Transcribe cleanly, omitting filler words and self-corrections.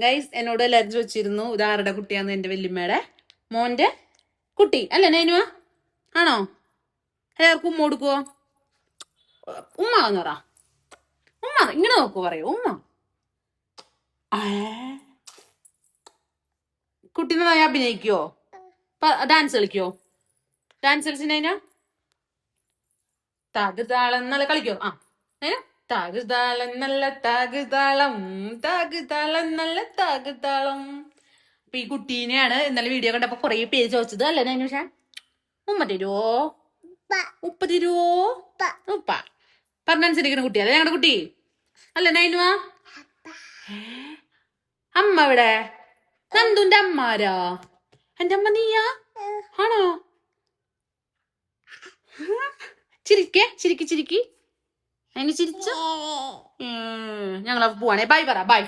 Guys എന്നോട് എല്ലാവരും ചോദിച്ചിരുന്നു ഇതാരുടെ കുട്ടിയാന്ന്, എന്റെ വല്യമ്മയുടെ മോന്റെ കുട്ടി അല്ലേ നൈനുവ? ആണോ? എല്ലാവർക്കും ഉമ്മ കൊടുക്കുവോ? ഉമ്മ എന്ന് പറ. ഉമ്മ ഇങ്ങനെ നോക്കൂ, പറയൂ ഉമ്മ. കുട്ടി നന്നായി അഭിനയിക്കുവോ? ഡാൻസ് കളിക്കോ? ഡാൻസ് കളിച്ചിനൈന താകുതാളം നല്ല കളിക്കോ? ആ താകുതാളം നല്ല താകുതാളം, താകുതാളം നല്ല താകുതാളം. അപ്പൊ ഈ കുട്ടീനെയാണ് ഇന്നലെ വീഡിയോ കണ്ടപ്പോ കൊറേ പേര് ചോദിച്ചത് അല്ലേ നൈനുഷ? ഉമ്മ തരുവോ? ഉപ്പ തരുവോ? ഉപ്പ പറഞ്ഞനുസരിക്കുന്ന കുട്ടി അല്ലേ ഞങ്ങളുടെ കുട്ടി അല്ലേ നൈനുവാ? അമ്മ ഇവിടെ നന്ദുന്റെ അമ്മാരാ? എന്റെ അമ്മ നീയാ? ആണോ? ചിരിക്കേ, ചിരിക്കി ചിരിക്കി. അതിന് ചിരിച്ചോ? ഞങ്ങളപ്പോ പോവാണേ. ബൈ പറ, ബൈ.